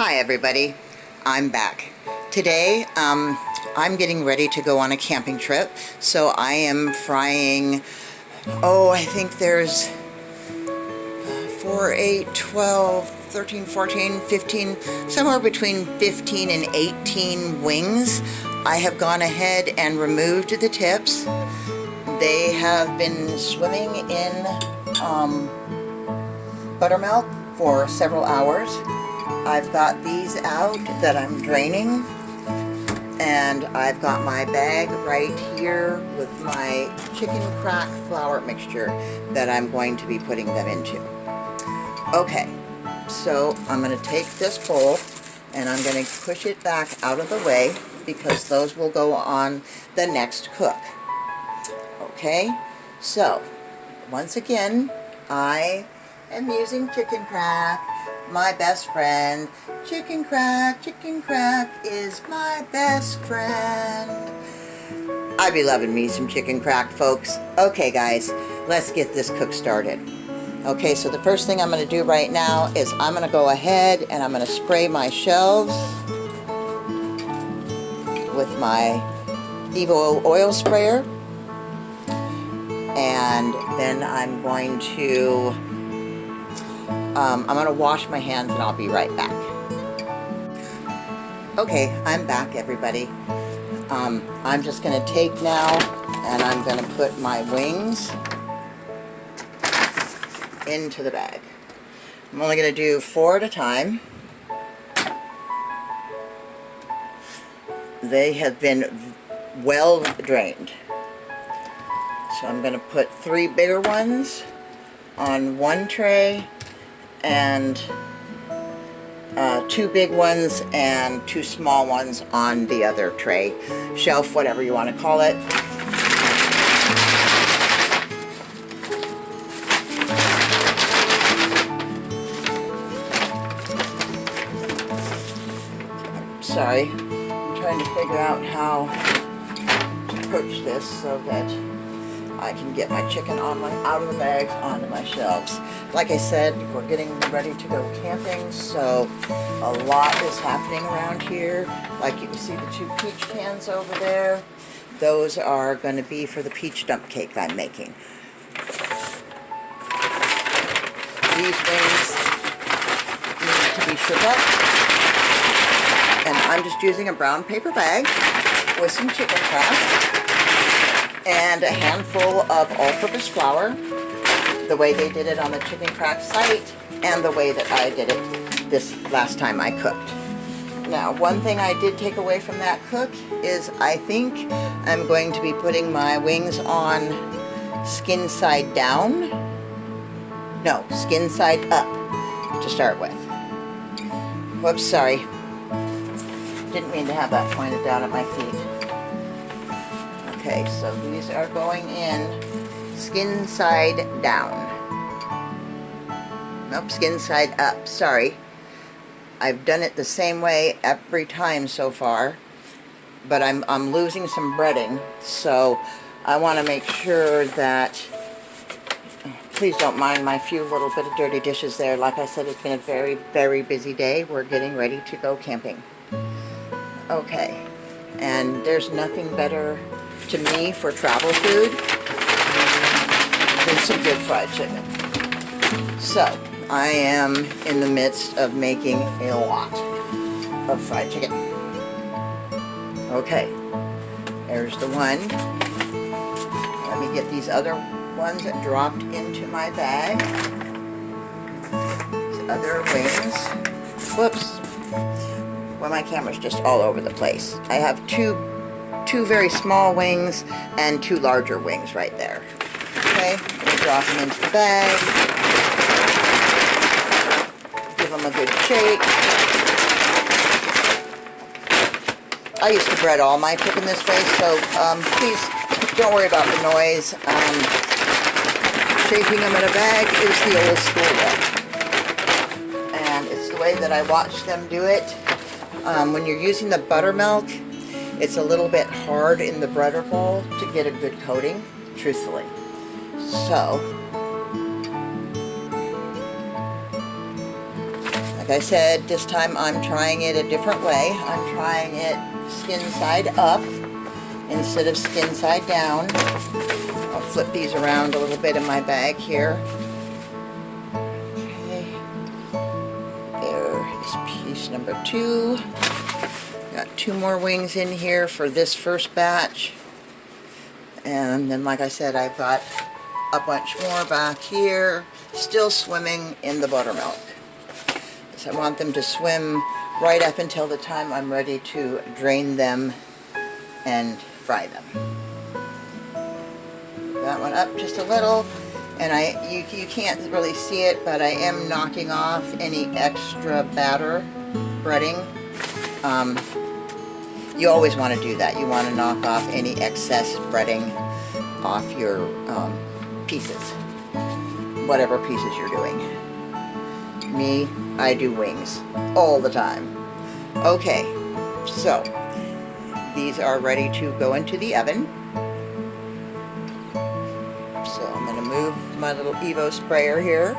Hi everybody, I'm back. Today I'm getting ready to go on a camping trip, so I am frying, I think there's 4, 8, 12, 13, 14, 15, somewhere between 15 and 18 wings. I have gone ahead and removed the tips. They have been swimming in buttermilk for several hours. I've got these out that I'm draining, and I've got my bag right here with my chicken crack flour mixture that I'm going to be putting them into. Okay, so I'm going to take this bowl and I'm going to push it back out of the way because those will go on the next cook. Okay, so once again I am using chicken crack, my best friend. Chicken crack is my best friend. I be loving me some chicken crack, folks. Okay guys, let's get this cook started. Okay, so the first thing I'm going to do right now is I'm going to go ahead and I'm going to spray my shelves with my Evo oil sprayer, and then I'm going to wash my hands and I'll be right back. Okay, I'm back everybody. I'm just going to take now and I'm going to put my wings into the bag. I'm only going to do 4 at a time. They have been well drained. So I'm going to put 3 bigger ones on one tray and 2 big ones and 2 small ones on the other tray, shelf, whatever you want to call it. Sorry, I'm trying to figure out how to approach this so that I can get my chicken out of the bags onto my shelves. Like I said, we're getting ready to go camping, so a lot is happening around here. Like you can see the 2 peach cans over there. Those are going to be for the peach dump cake I'm making. These wings need to be shook up, and I'm just using a brown paper bag with some chicken crack and a handful of all-purpose flour, the way they did it on the chicken crack site and the way that I did it this last time I cooked. Now, one thing I did take away from that cook is I think I'm going to be putting my wings on skin side down. No, skin side up to start with. Whoops, sorry. Didn't mean to have that pointed down at my feet. Okay, so these are going in skin side down. Nope, skin side up, sorry. I've done it the same way every time so far, but I'm losing some breading, so I want to make sure that, please don't mind my few little bit of dirty dishes there. Like I said, it's been a very, very busy day. We're getting ready to go camping. Okay, and there's nothing better to me for travel food than some good fried chicken. So I am in the midst of making a lot of fried chicken. Okay, there's the one. Let me get these other ones that dropped into my bag. These other wings. Whoops. Well, my camera's just all over the place. I have two very small wings and 2 larger wings right there. Okay, let me drop them into the bag. Give them a good shake. I used to bread all my chicken this way, so please don't worry about the noise. Shaking them in a bag is the old school way. And it's the way that I watched them do it. When you're using the buttermilk, it's a little bit hard in the butter bowl to get a good coating, truthfully. So, I Like I said, this time I'm trying it a different way. I'm trying it skin side up instead of skin side down. I'll flip these around a little bit in my bag here. Okay, there is piece number 2. Got 2 more wings in here for this first batch. And then, like I said, I've got a bunch more back here, still swimming in the buttermilk. So I want them to swim right up until the time I'm ready to drain them and fry them. That one up just a little, and you can't really see it, but I am knocking off any extra batter breading. You always want to do that. You want to knock off any excess breading off your pieces, whatever pieces you're doing. Me, I do wings all the time. Okay, so these are ready to go into the oven. So I'm going to move my little Evo sprayer here.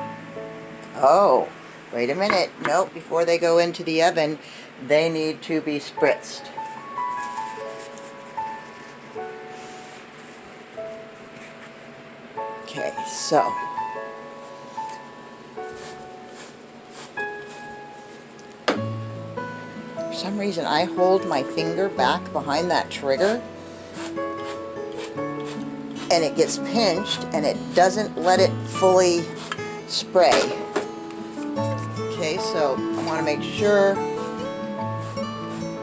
Oh, wait a minute. Nope, before they go into the oven, they need to be spritzed. Okay, so for some reason I hold my finger back behind that trigger and it gets pinched and it doesn't let it fully spray. Okay, so I want to make sure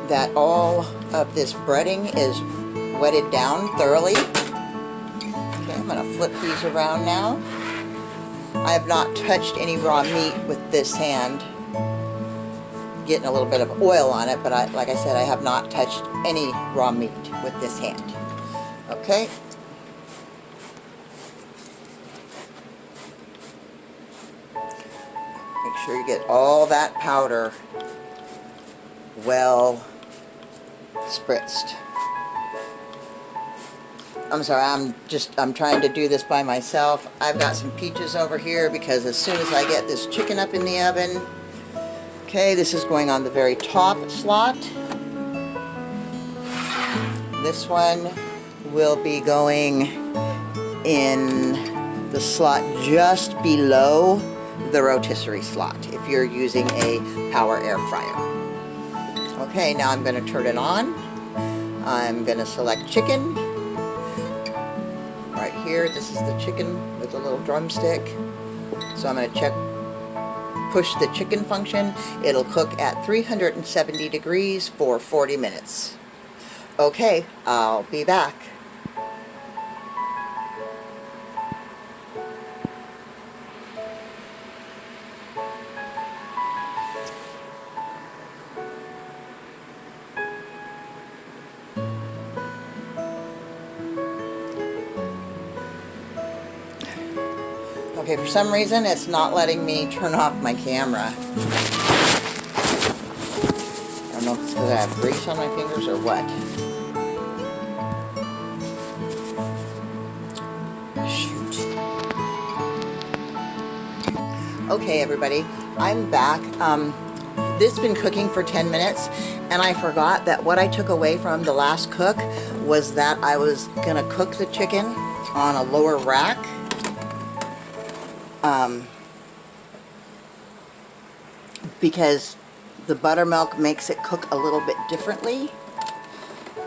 that all of this breading is wetted down thoroughly. Okay, I'm going to flip these around now. I have not touched any raw meat with this hand. Getting a little bit of oil on it, but like I said, I have not touched any raw meat with this hand. Okay. Make sure you get all that powder well spritzed. I'm sorry, I'm trying to do this by myself. I've got some peaches over here because as soon as I get this chicken up in the oven, okay, this is going on the very top slot. This one will be going in the slot just below the rotisserie slot if you're using a power air fryer. Okay, now I'm going to turn it on. I'm going to select chicken. Right here, this is the chicken with a little drumstick. So I'm going to push the chicken function. It'll cook at 370 degrees for 40 minutes. Okay, I'll be back. Okay, for some reason it's not letting me turn off my camera. I don't know if it's because I have grease on my fingers or what. Shoot. Okay, everybody, I'm back. This has been cooking for 10 minutes, and I forgot that what I took away from the last cook was that I was going to cook the chicken on a lower rack. Because the buttermilk makes it cook a little bit differently.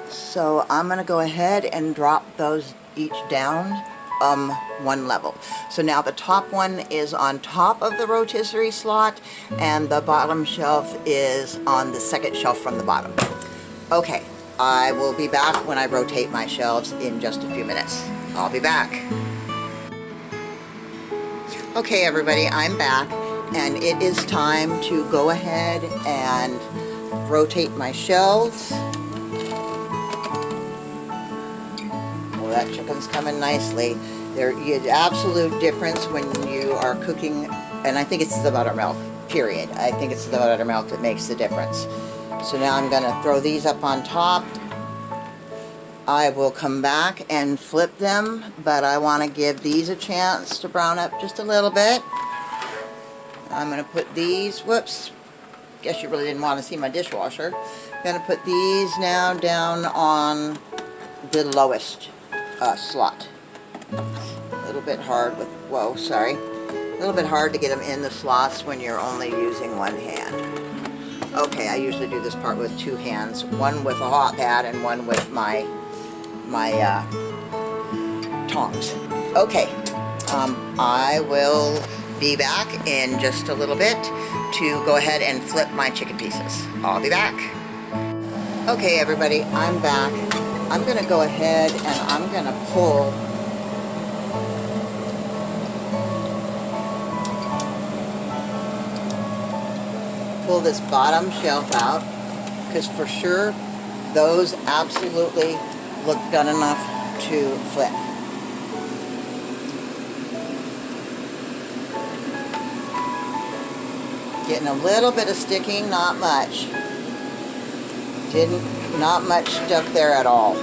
So I'm going to go ahead and drop those each down one level. So now the top one is on top of the rotisserie slot and the bottom shelf is on the second shelf from the bottom. Okay, I will be back when I rotate my shelves in just a few minutes. I'll be back. Okay, everybody, I'm back, and it is time to go ahead and rotate my shelves. Well, that chicken's coming nicely. There is absolute difference when you are cooking, and I think it's the buttermilk, period. I think it's the buttermilk that makes the difference. So now I'm going to throw these up on top. I will come back and flip them, but I want to give these a chance to brown up just a little bit. I'm going to put these, whoops, guess you really didn't want to see my dishwasher. I'm going to put these now down on the lowest slot. A little bit hard with, whoa, sorry. A little bit hard to get them in the slots when you're only using one hand. Okay, I usually do this part with two hands. One with a hot pad and one with my tongs. Okay, I will be back in just a little bit to go ahead and flip my chicken pieces. I'll be back. Okay, everybody, I'm back. I'm going to go ahead and I'm going to pull this bottom shelf out, because for sure those absolutely look done enough to flip. Getting a little bit of sticking, not much. Not much stuck there at all.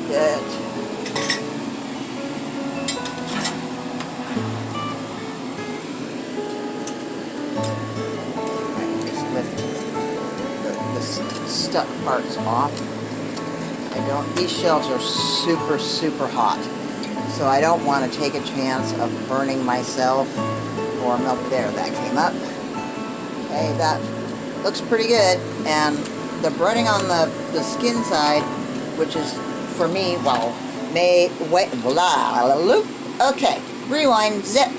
Good. Stuck parts off. These shelves are super, super hot, so I don't want to take a chance of burning myself or milk. There, that came up. Okay, that looks pretty good. And the breading on the skin side, which is for me, well, okay, rewind, zip.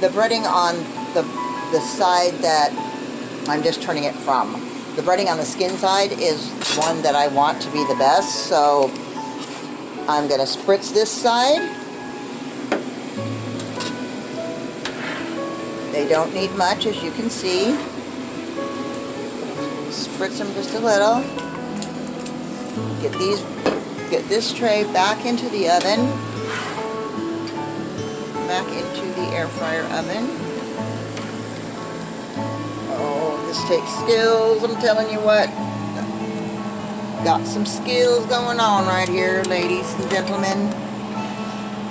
The breading on the side that I'm just turning it from. The breading on the skin side is one that I want to be the best, so I'm going to spritz this side. They don't need much, as you can see. Spritz them just a little. Get this tray back into the oven. Back into the air fryer oven. This takes skills, I'm telling you what. Got some skills going on right here, ladies and gentlemen.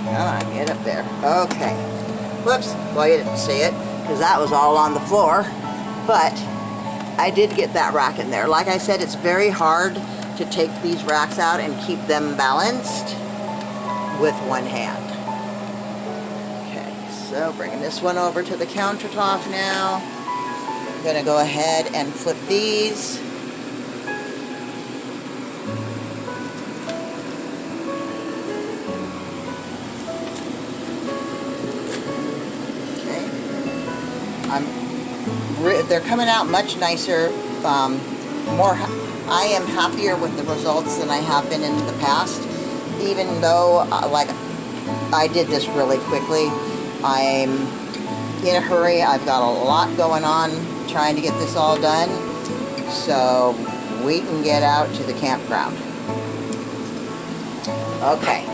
Come on, get up there. Okay. Whoops. Well, you didn't see it, because that was all on the floor. But I did get that rack in there. Like I said, it's very hard to take these racks out and keep them balanced with one hand. Okay, so bringing this one over to the countertop now. I'm going to go ahead and flip these. Okay. They're coming out much nicer. I am happier with the results than I have been in the past. Even though, like, I did this really quickly. I'm in a hurry. I've got a lot going on, trying to get this all done so we can get out to the campground. Okay,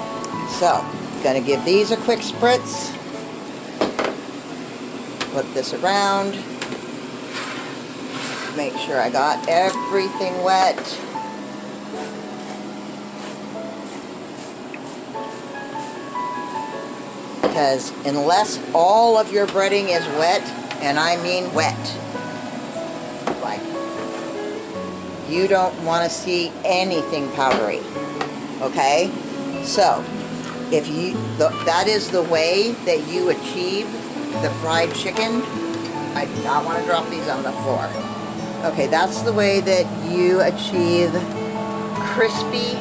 so gonna give these a quick spritz. Flip this around. Make sure I got everything wet. Because unless all of your breading is wet, and I mean wet, like, you don't want to see anything powdery. Okay? So, if you, that is the way that you achieve the fried chicken. I do not want to drop these on the floor. Okay, that's the way that you achieve crispy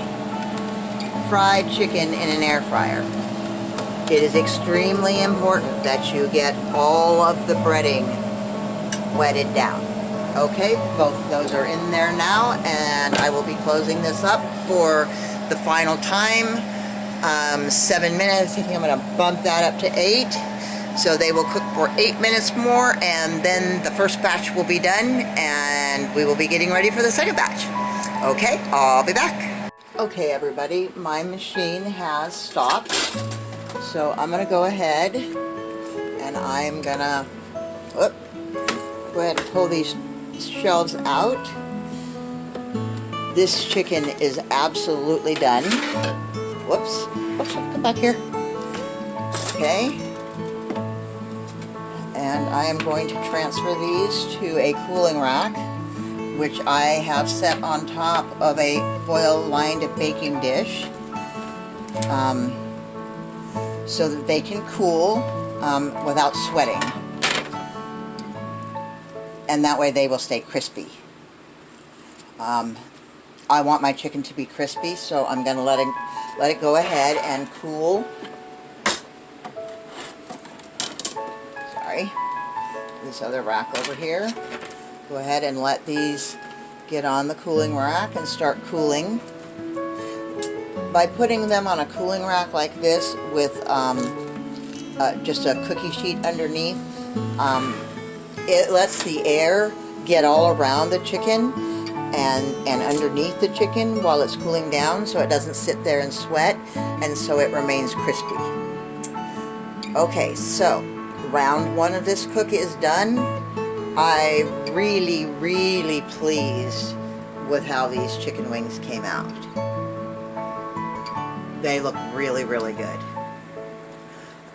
fried chicken in an air fryer. It is extremely important that you get all of the breading wetted down. Okay, both those are in there now, and I will be closing this up for the final time. 7 minutes. I think I'm going to bump that up to 8. So they will cook for 8 minutes more, and then the first batch will be done, and we will be getting ready for the second batch. Okay, I'll be back. Okay, everybody, my machine has stopped. So I'm going to go ahead, and I'm going to go ahead and pull these shelves out. This chicken is absolutely done. Whoops, come back here. Okay. and I am going to transfer these to a cooling rack, which I have set on top of a foil-lined baking dish, so that they can cool without sweating, and that way they will stay crispy. I want my chicken to be crispy, so I'm going to let it go ahead and cool. Sorry, this other rack over here. Go ahead and let these get on the cooling rack and start cooling. By putting them on a cooling rack like this with just a cookie sheet underneath, it lets the air get all around the chicken and underneath the chicken while it's cooling down, so it doesn't sit there and sweat, and so it remains crispy. Okay, so round one of this cook is done. I'm really pleased with how these chicken wings came out. They look really good.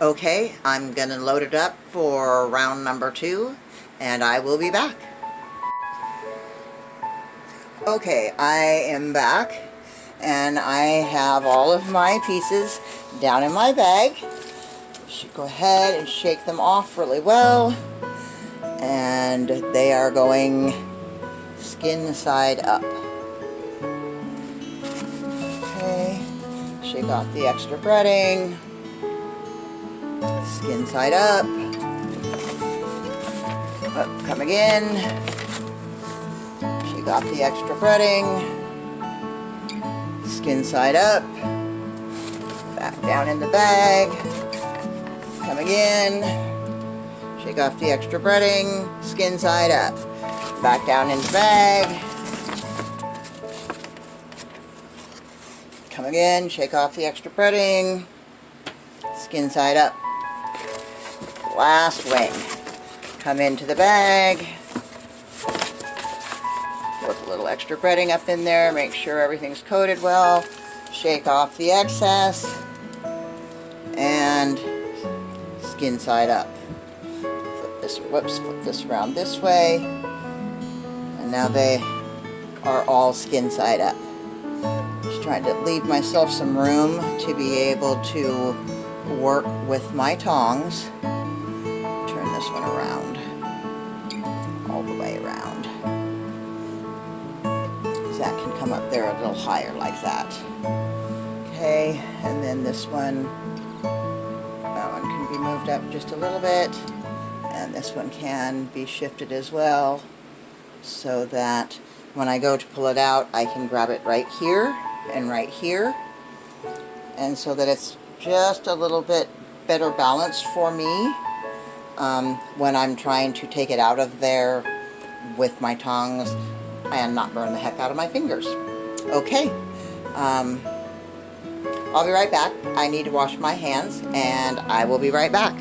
Okay, I'm gonna load it up for round number 2, and I will be back. Okay, I am back, and I have all of my pieces down in my bag. Should go ahead and shake them off really well, and they are going skin side up. Okay, shake off the extra breading, skin side up, come again. Got the extra breading, skin side up, back down in the bag, come again, shake off the extra breading, skin side up, back down in the bag, come again, shake off the extra breading, skin side up, last wing, come into the bag, put a little extra breading up in there, make sure everything's coated well, shake off the excess, and skin side up. Flip this around this way, and now they are all skin side up. Just trying to leave myself some room to be able to work with my tongs. Turn this one around, all the way around. That can come up there a little higher like that. Okay, and then this one, that one can be moved up just a little bit, and this one can be shifted as well, so that when I go to pull it out, I can grab it right here and right here, and so that it's just a little bit better balanced for me when I'm trying to take it out of there with my tongs and not burn the heck out of my fingers. Okay, I'll be right back. I need to wash my hands, and I will be right back.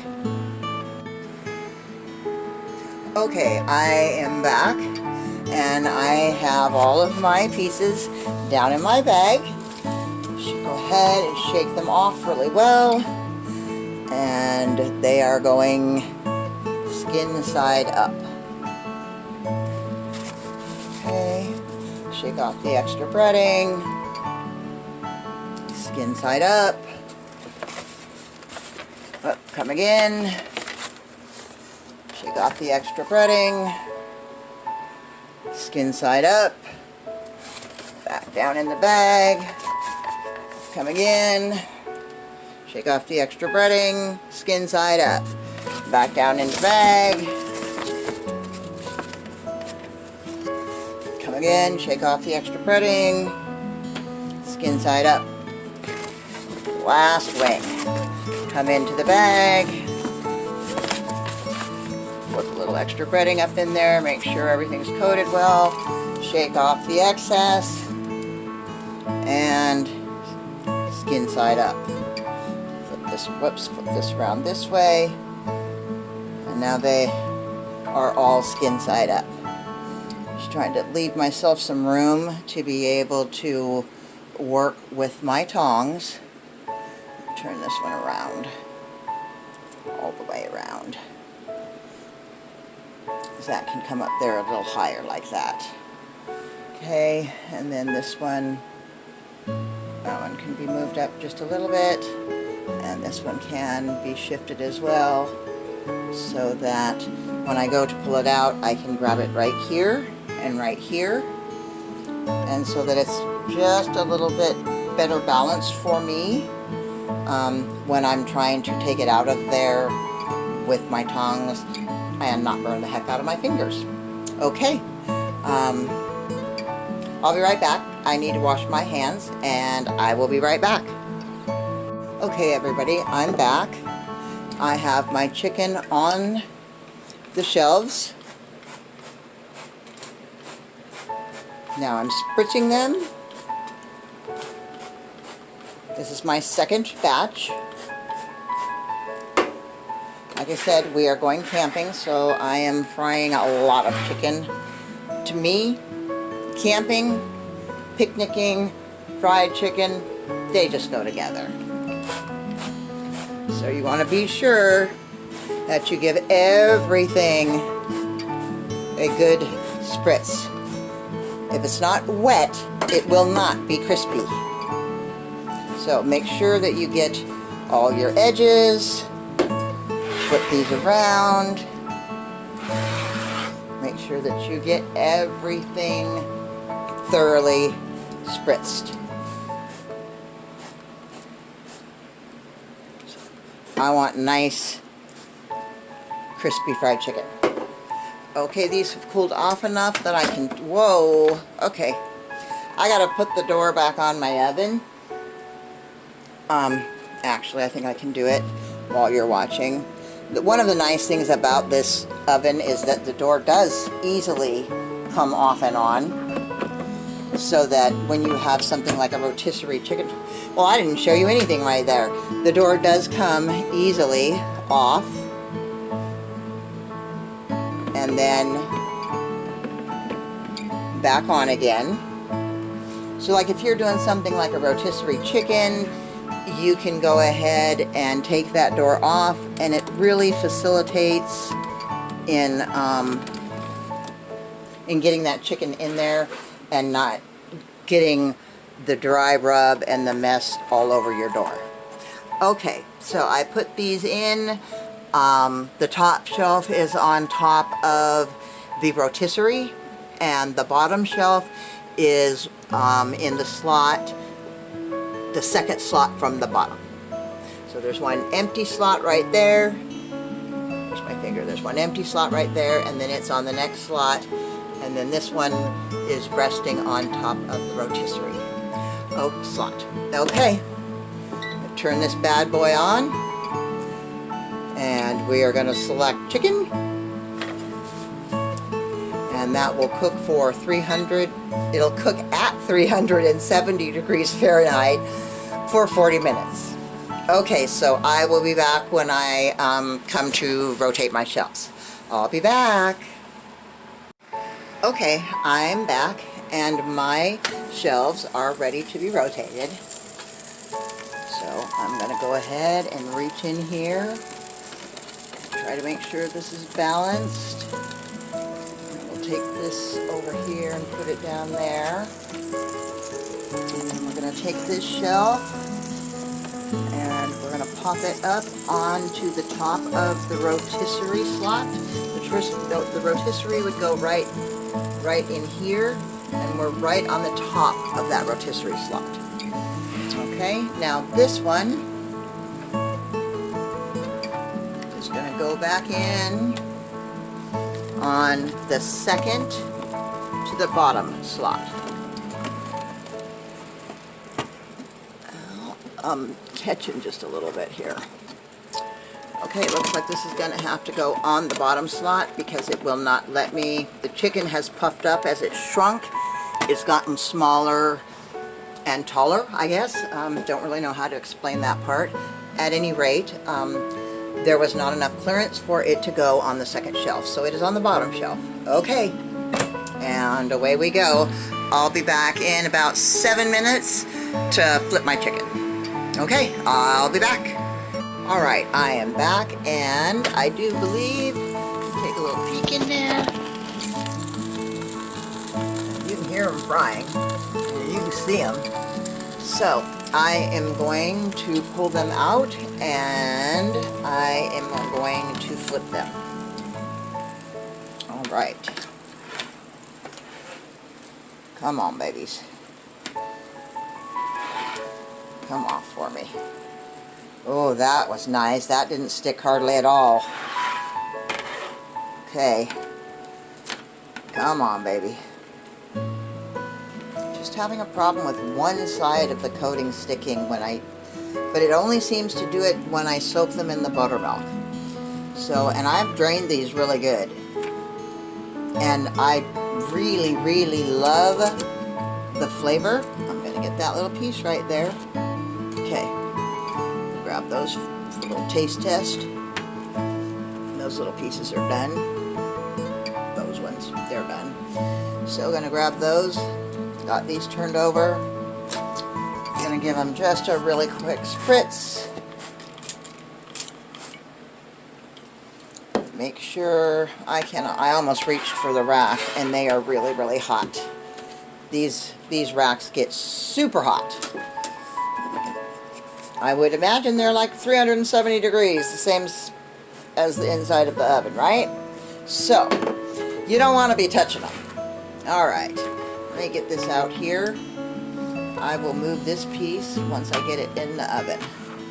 Okay, I am back, and I have all of my pieces down in my bag. Should go ahead and shake them off really well, and they are going skin side up. Okay, shake off the extra breading, skin side up, come again, shake off the extra breading, skin side up, back down in the bag, come again, shake off the extra breading, skin side up, back down in the bag, come again, shake off the extra breading, skin side up, last wing, come into the bag, put a little extra breading up in there, make sure everything's coated well, shake off the excess, and skin side up. Flip this around this way, and now they are all skin side up. Just trying to leave myself some room to be able to work with my tongs. Turn this one around, all the way around. That can come up there a little higher like that. Okay, and then this one, that one can be moved up just a little bit, and this one can be shifted as well, so that when I go to pull it out, I can grab it right here and right here, and so that it's just a little bit better balanced for me when I'm trying to take it out of there with my tongs and not burn the heck out of my fingers. Okay, I'll be right back. I need to wash my hands, and I will be right back. Okay, everybody, I'm back. I have my chicken on the shelves. Now I'm spritzing them. This is my second batch. Like I said, we are going camping, so I am frying a lot of chicken. To me, camping, picnicking, fried chicken, they just go together. So you want to be sure that you give everything a good spritz. If it's not wet, it will not be crispy. So make sure that you get all your edges. Flip these around. Make sure that you get everything thoroughly spritzed. I want nice, crispy fried chicken. Okay, these have cooled off enough that I can, whoa, okay. I gotta put the door back on my oven. Actually, I think I can do it while you're watching. One of the nice things about this oven is that the door does easily come off and on, so that when you have something like a rotisserie chicken, well, I didn't show you anything right there. The door does come easily off, and then back on again. So like if you're doing something like a rotisserie chicken, you can go ahead and take that door off, and it really facilitates in getting that chicken in there and not getting the dry rub and the mess all over your door. Okay, so I put these in. The top shelf is on top of the rotisserie, and the bottom shelf is in the slot, the second slot from the bottom. So there's one empty slot right there. Where's my finger? There's one empty slot right there, and then it's on the next slot, and then this one is resting on top of the rotisserie slot. Okay, turn this bad boy on, and we are going to select chicken, and that will cook for 300. It'll cook at 370 degrees Fahrenheit for 40 minutes. Okay, so I will be back when I come to rotate my shelves. I'll be back. Okay, I'm back, and my shelves are ready to be rotated. So I'm going to go ahead and reach in here, try to make sure this is balanced. We'll take this over here and put it down there. And then we're going to take this shelf, and we're going to pop it up onto the top of the rotisserie slot. The rotisserie would go right in here, and we're right on the top of that rotisserie slot. Okay, now this one is going to go back in on the second to the bottom slot. I'm catching just a little bit here. Okay, it looks like this is going to have to go on the bottom slot because it will not let me. The chicken has puffed up as it shrunk. It's gotten smaller and taller, I guess. Don't really know how to explain that part. At any rate, there was not enough clearance for it to go on the second shelf, so it is on the bottom shelf. Okay, and away we go. I'll be back in about 7 minutes to flip my chicken. Okay, I'll be back. Alright, I am back, and I do believe, take a little peek in there. You can hear them frying. You can see them. So I am going to pull them out, and I am going to flip them. All right. Come on, babies. Come off for me. Oh, that was nice. That didn't stick hardly at all. Okay. Come on, baby. Just having a problem with one side of the coating sticking but it only seems to do it when I soak them in the buttermilk. So, and I've drained these really good. And I really, really love the flavor. I'm going to get that little piece right there. Okay. Grab those for a little taste test. Those little pieces are done. Those ones, they're done. So going to grab those. Got these turned over. Going to give them just a really quick spritz. Make sure I almost reached for the rack, and they are really, really hot. These racks get super hot. I would imagine they're like 370 degrees, the same as the inside of the oven, right? So, you don't want to be touching them. Alright, let me get this out here. I will move this piece once I get it in the oven.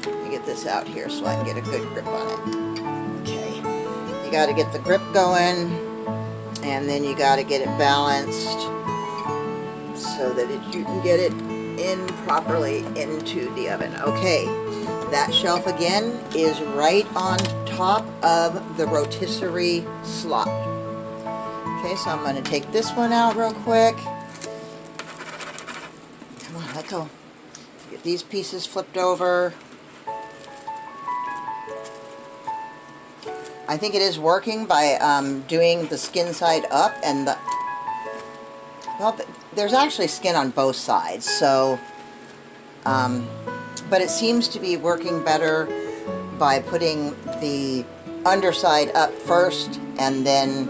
Let me get this out here so I can get a good grip on it. Okay, you got to get the grip going, and then you got to get it balanced so that you can get it in properly into the oven. Okay, that shelf again is right on top of the rotisserie slot. Okay, so I'm going to take this one out real quick. Come on, let go. Get these pieces flipped over. I think it is working by doing the skin side up and the... Well, there's actually skin on both sides, so... but it seems to be working better by putting the underside up first and then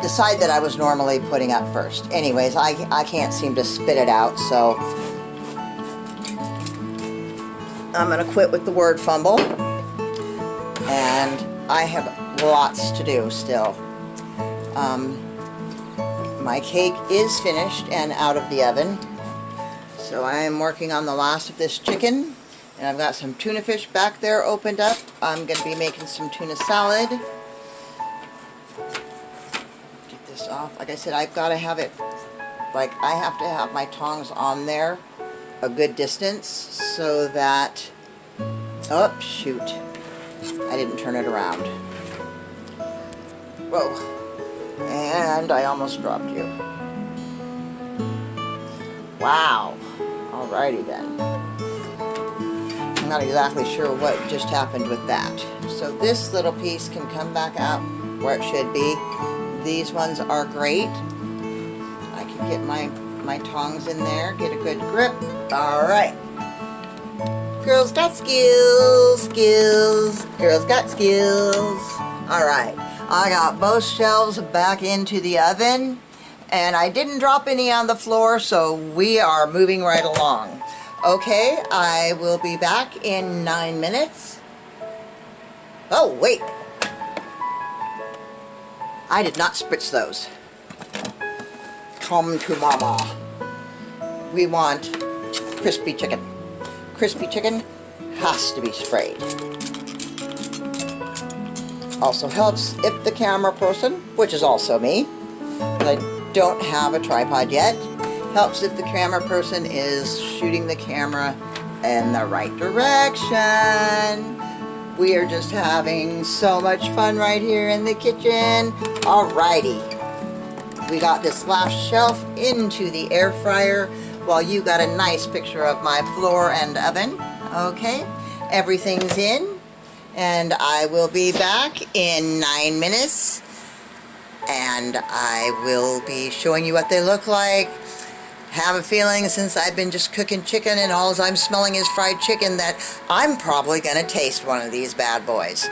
the side that I was normally putting up first. Anyways, I can't seem to spit it out, so I'm going to quit with the word fumble. And I have lots to do still. My cake is finished and out of the oven. So I am working on the last of this chicken. And I've got some tuna fish back there opened up. I'm going to be making some tuna salad. Get this off. Like I said, I've got to have it, like I have to have my tongs on there a good distance so that, oh shoot, I didn't turn it around. Whoa. And I almost dropped you. Wow. Alrighty then. I'm not exactly sure what just happened with that. So this little piece can come back out where it should be. These ones are great. I can get my tongs in there, get a good grip. Alright. Girls got skills, skills. Girls got skills. Alright. I got both shelves back into the oven, and I didn't drop any on the floor, so we are moving right along. Okay, I will be back in 9 minutes. Oh, wait. I did not spritz those. Come to mama. We want crispy chicken. Crispy chicken has to be sprayed. Also helps if the camera person, which is also me, but I don't have a tripod yet, helps if the camera person is shooting the camera in the right direction. We are just having so much fun right here in the kitchen. Alrighty. We got this last shelf into the air fryer while you got a nice picture of my floor and oven. Okay, everything's in. And I will be back in 9 minutes, and I will be showing you what they look like. have a feeling, since I've been just cooking chicken and all I'm smelling is fried chicken, that I'm probably going to taste one of these bad boys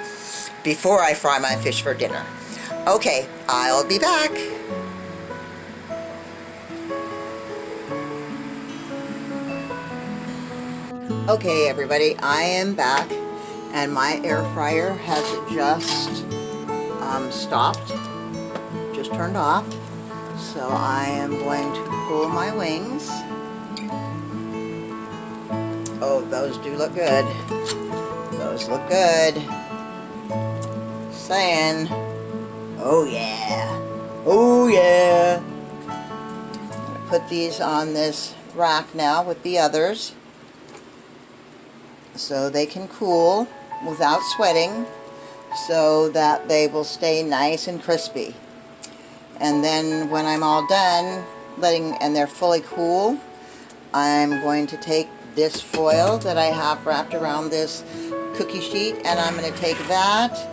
before I fry my fish for dinner. Okay, I'll be back. Okay, everybody, I am back, and my air fryer has just stopped, just turned off. So I am going to pull my wings. Oh, those do look good. Those look good. Saying, oh yeah, oh yeah. I'm going to put these on this rack now with the others, so they can cool without sweating, so that they will stay nice and crispy. And then when I'm all done and they're fully cool, I'm going to take this foil that I have wrapped around this cookie sheet, and I'm going to take that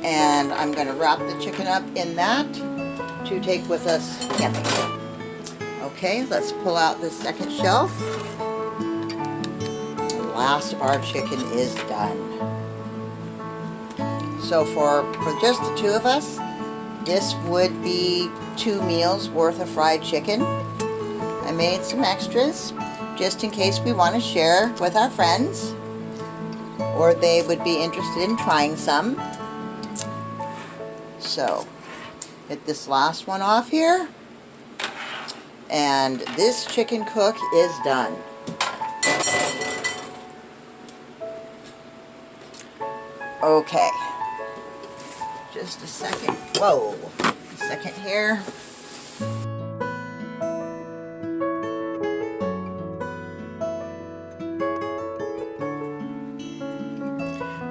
and I'm going to wrap the chicken up in that to take with us camping. Okay, let's pull out the second shelf. The last of our chicken is done. So for just the two of us, this would be 2 meals worth of fried chicken. I made some extras just in case we want to share with our friends, or they would be interested in trying some. So, get this last one off here, and this chicken cook is done. Okay. Just a second. Whoa. A second here.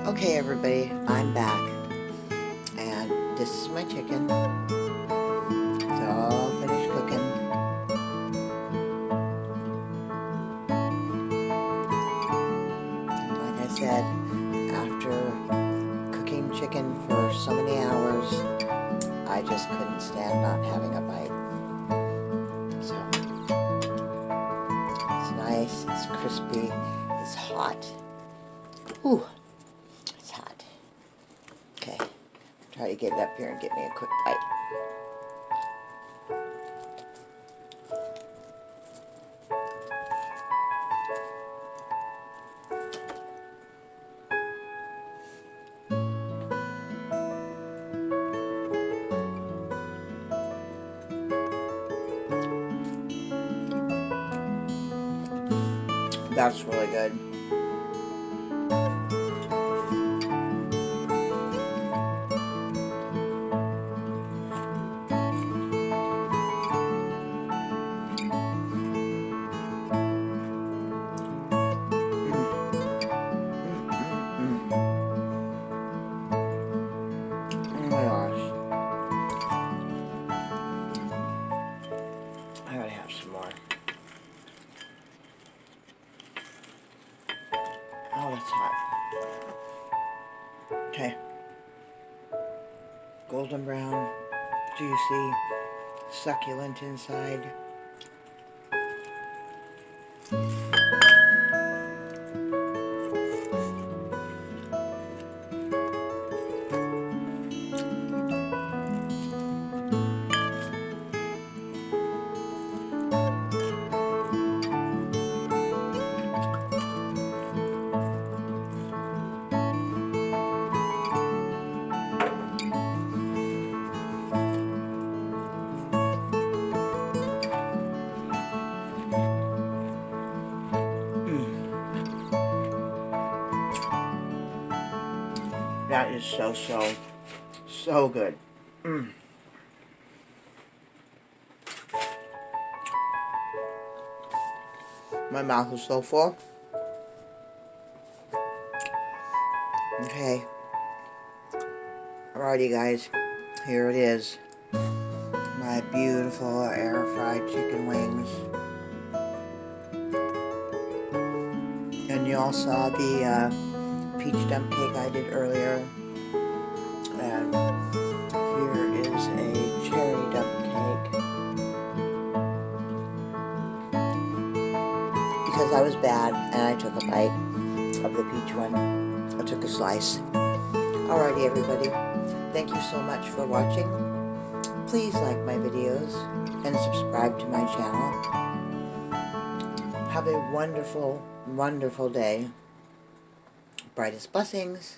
Okay, everybody, I'm back. And this is my chicken. It's all finished cooking. And like I said, after cooking chicken for so many hours, I just couldn't stand not having a bite. So, it's nice, it's crispy, it's hot. Ooh, it's hot. Okay, try to get it up here and get me a quick bite. That's really good. Oh my gosh. I gotta have some more. Oh, that's hot. Okay. Golden brown, juicy, succulent inside. That is so good. My mouth is so full. Okay. Alrighty, guys. Here it is. My beautiful air fried chicken wings. And you all saw the peach dump cake I did earlier. And here is a cherry dump cake. because I was bad and I took a bite of the peach one. I took a slice. Alrighty, everybody. Thank you so much for watching. Please like my videos and subscribe to my channel. Have a wonderful, wonderful day. Brightest blessings.